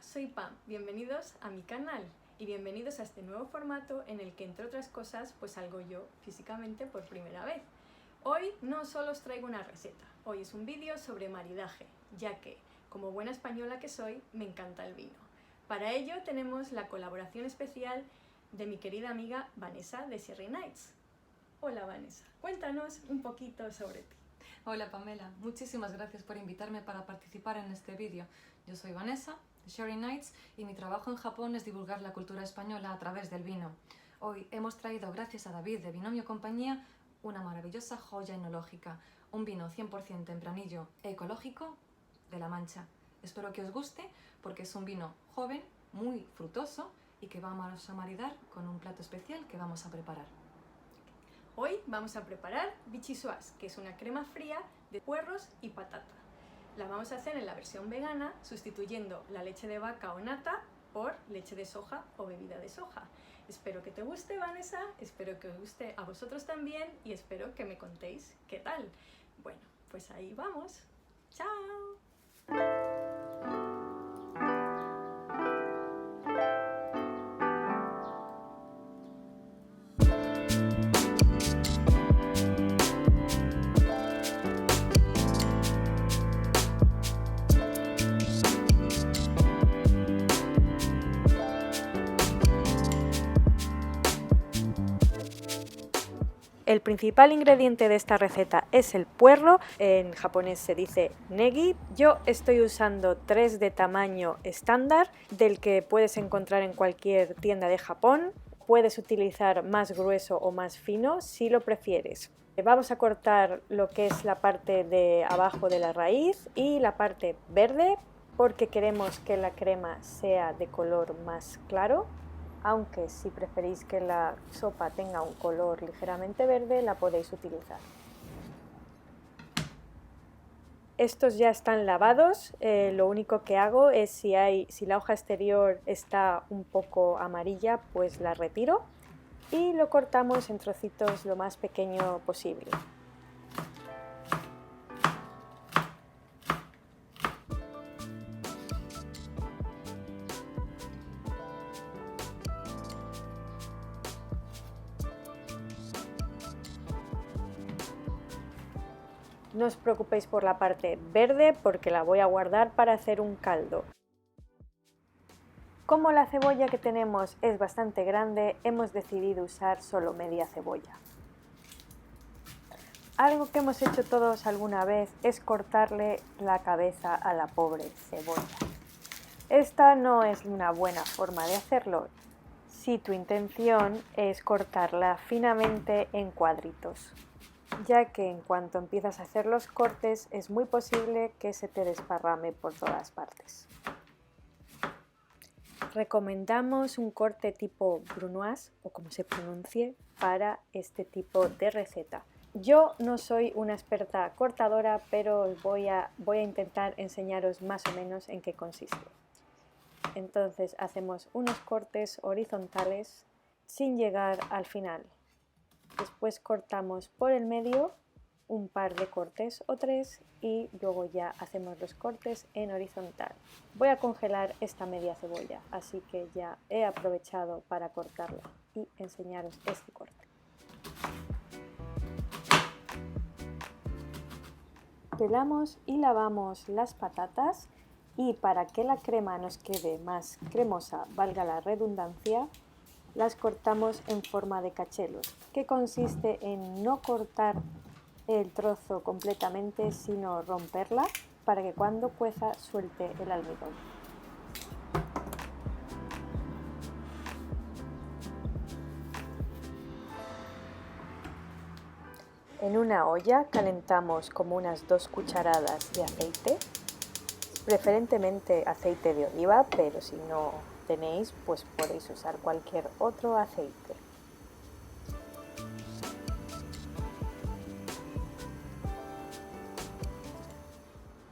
soy Pam, bienvenidos a mi canal y bienvenidos a este nuevo formato en el que, entre otras cosas, pues salgo yo físicamente por primera vez. Hoy no solo os traigo una receta, hoy es un vídeo sobre maridaje, ya que, como buena española que soy, me encanta el vino. Para ello tenemos la colaboración especial de mi querida amiga Vanessa de Sherry Nights. Hola Vanessa, cuéntanos un poquito sobre ti. Hola Pamela, muchísimas gracias por invitarme para participar en este vídeo. Yo soy Vanessa de Sherry Nights y mi trabajo en Japón es divulgar la cultura española a través del vino. Hoy hemos traído, gracias a David de Binomio Compañía, una maravillosa joya enológica, un vino 100% tempranillo ecológico de La Mancha. Espero que os guste porque es un vino joven, muy frutoso y que vamos a maridar con un plato especial que vamos a preparar. Hoy vamos a preparar bichisuas, que es una crema fría de puerros y patata. La vamos a hacer en la versión vegana, sustituyendo la leche de vaca o nata por leche de soja o bebida de soja. Espero que te guste, Vanessa, espero que os guste a vosotros también y espero que me contéis qué tal. Bueno, pues ahí vamos. ¡Chao! El principal ingrediente de esta receta es el puerro, en japonés se dice negi. Yo estoy usando 3 de tamaño estándar, del que puedes encontrar en cualquier tienda de Japón. Puedes utilizar más grueso o más fino si lo prefieres. Vamos a cortar lo que es la parte de abajo de la raíz y la parte verde, porque queremos que la crema sea de color más claro. Aunque si preferís que la sopa tenga un color ligeramente verde, la podéis utilizar. Estos ya están lavados, lo único que hago es si la hoja exterior está un poco amarilla, pues la retiro y lo cortamos en trocitos lo más pequeño posible. No os preocupéis por la parte verde porque la voy a guardar para hacer un caldo. Como la cebolla que tenemos es bastante grande, hemos decidido usar solo media cebolla. Algo que hemos hecho todos alguna vez es cortarle la cabeza a la pobre cebolla. Esta no es una buena forma de hacerlo si tu intención es cortarla finamente en cuadritos, ya que en cuanto empiezas a hacer los cortes es muy posible que se te desparrame por todas partes. Recomendamos un corte tipo brunoise, o como se pronuncie, para este tipo de receta. Yo no soy una experta cortadora, pero voy a intentar enseñaros más o menos en qué consiste. Entonces hacemos unos cortes horizontales sin llegar al final. Después cortamos por el medio un par de cortes o 3 y luego ya hacemos los cortes en horizontal. Voy a congelar esta media cebolla, así que ya he aprovechado para cortarla y enseñaros este corte. Pelamos y lavamos las patatas y para que la crema nos quede más cremosa, valga la redundancia, las cortamos en forma de cachelos, que consiste en no cortar el trozo completamente, sino romperla para que cuando cueza suelte el almidón. En una olla calentamos como unas 2 cucharadas de aceite, preferentemente aceite de oliva, pero si no tenéis, pues podéis usar cualquier otro aceite.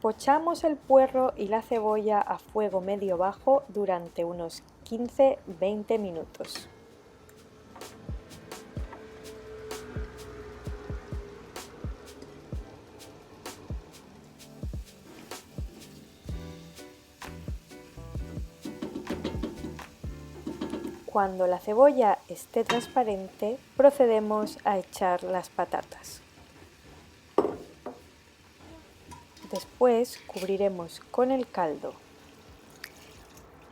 Pochamos el puerro y la cebolla a fuego medio-bajo durante unos 15-20 minutos. Cuando la cebolla esté transparente, procedemos a echar las patatas. Después cubriremos con el caldo.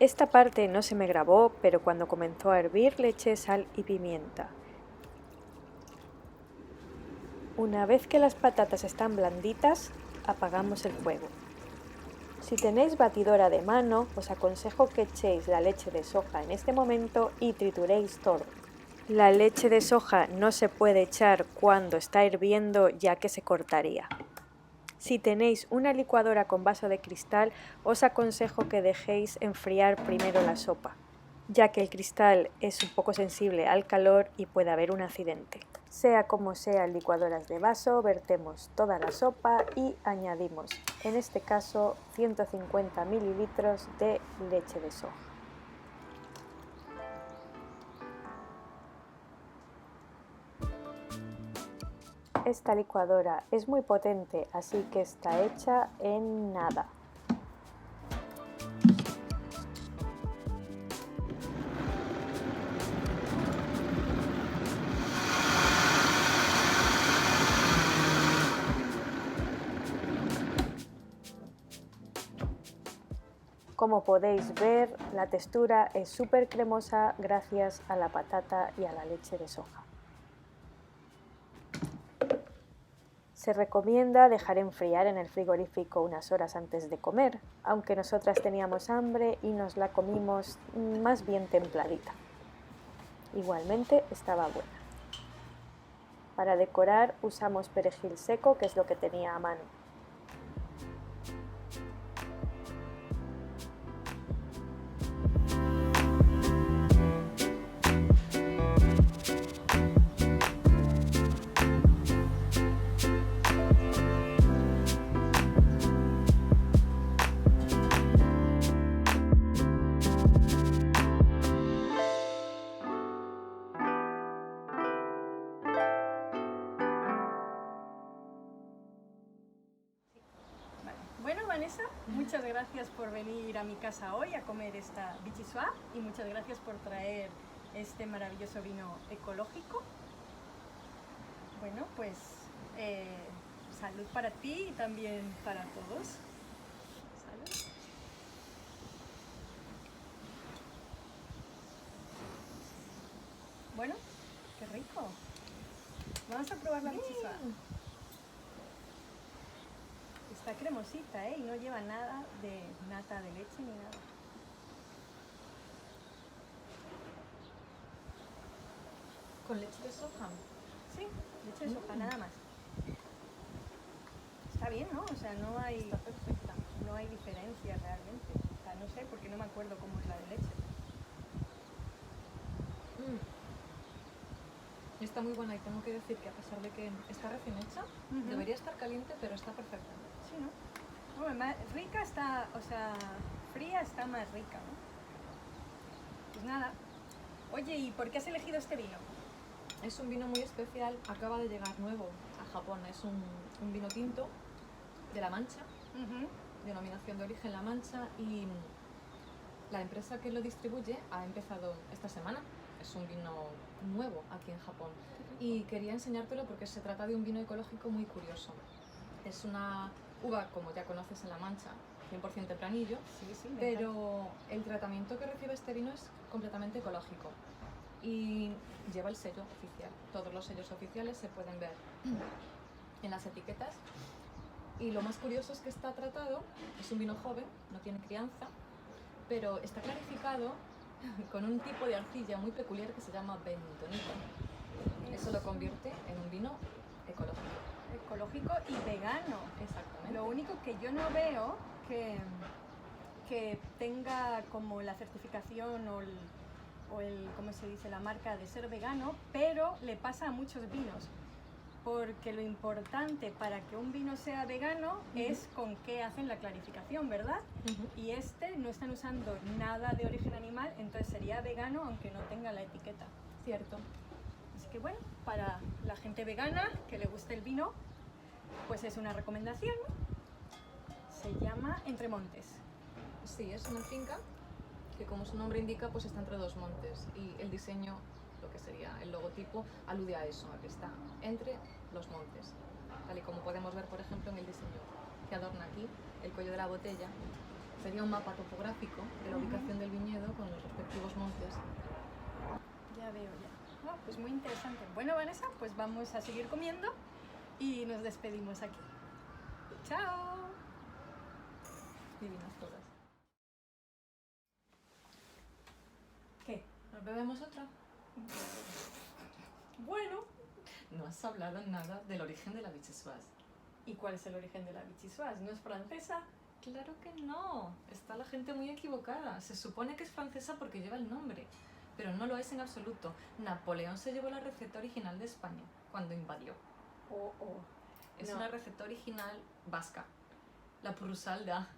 Esta parte no se me grabó, pero cuando comenzó a hervir le eché sal y pimienta. Una vez que las patatas están blanditas, apagamos el fuego. Si tenéis batidora de mano, os aconsejo que echéis la leche de soja en este momento y trituréis todo. La leche de soja no se puede echar cuando está hirviendo, ya que se cortaría. Si tenéis una licuadora con vaso de cristal, os aconsejo que dejéis enfriar primero la sopa, ya que el cristal es un poco sensible al calor y puede haber un accidente. Sea como sea, en licuadoras de vaso, vertemos toda la sopa y añadimos, en este caso, 150 mililitros de leche de soja. Esta licuadora es muy potente, así que está hecha en nada. Como podéis ver, la textura es súper cremosa gracias a la patata y a la leche de soja. Se recomienda dejar enfriar en el frigorífico unas horas antes de comer, aunque nosotras teníamos hambre y nos la comimos más bien templadita. Igualmente estaba buena. Para decorar usamos perejil seco, que es lo que tenía a mano. Bueno, Vanessa, muchas gracias por venir a mi casa hoy a comer esta vichyssoise y muchas gracias por traer este maravilloso vino ecológico. Bueno, pues salud para ti y también para todos. Salud. Bueno, qué rico. Vamos a probar la vichyssoise. Está cremosita, ¿eh? Y no lleva nada de nata de leche ni nada. ¿Con leche de soja? Sí, leche de soja, nada más. Está bien, ¿no? O sea, no hay... Está perfecta. No hay diferencia realmente. O sea, no sé, porque no me acuerdo cómo es la de leche. Está muy buena y tengo que decir que a pesar de que está recién hecha, debería estar caliente, pero está perfecta. Sí, ¿no? Bueno, más rica está, o sea, fría está más rica, ¿no? Pues nada. Oye, ¿y por qué has elegido este vino? Es un vino muy especial, acaba de llegar nuevo a Japón. Es un vino tinto de La Mancha, denominación de origen La Mancha, y la empresa que lo distribuye ha empezado esta semana. Es un vino nuevo aquí en Japón y quería enseñártelo porque se trata de un vino ecológico muy curioso. Es una uva, como ya conoces, en La Mancha, 100% tempranillo, Sí, pero el tratamiento que recibe este vino es completamente ecológico y lleva el sello oficial. Todos los sellos oficiales se pueden ver en las etiquetas, y lo más curioso es que está tratado, es un vino joven, no tiene crianza, pero está clarificado con un tipo de arcilla muy peculiar que se llama bentonita. Eso lo convierte en un vino ecológico. Ecológico y vegano. Exactamente. Lo único que yo no veo que tenga como la certificación o el, ¿cómo se dice?, la marca de ser vegano, pero le pasa a muchos vinos. Porque lo importante para que un vino sea vegano es con qué hacen la clarificación, ¿verdad? Y este no están usando nada de origen animal, entonces sería vegano aunque no tenga la etiqueta. Cierto. Así que bueno, para la gente vegana que le guste el vino, pues es una recomendación, ¿no? Se llama Entre Montes. Sí, es una finca que como su nombre indica, pues está entre dos montes y el diseño, lo que sería el logotipo, alude a eso, a que está entre los montes. Tal y como podemos ver, por ejemplo, en el diseño que adorna aquí, el cuello de la botella, sería un mapa topográfico de la ubicación del viñedo con los respectivos montes. Ya veo, ya. Ah, pues muy interesante. Bueno, Vanessa, pues vamos a seguir comiendo y nos despedimos aquí. ¡Chao! Divinas todas. ¿Qué? ¿Nos bebemos otra? Bueno. No has hablado nada del origen de la vichyssoise. ¿Y cuál es el origen de la vichyssoise? ¿No es francesa? Claro que no. Está la gente muy equivocada. Se supone que es francesa porque lleva el nombre, pero no lo es en absoluto. Napoleón se llevó la receta original de España cuando invadió. Oh. Es No. una receta original vasca. La purrusalda.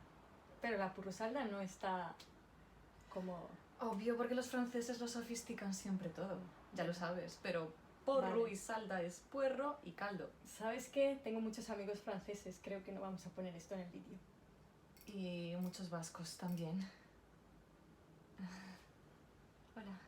Pero la purrusalda no está como... Obvio, porque los franceses lo sofistican siempre todo. Ya lo sabes, pero porru Vale. y salda es puerro y caldo. ¿Sabes qué? Tengo muchos amigos franceses. Creo que no vamos a poner esto en el vídeo. Y muchos vascos también. Hola.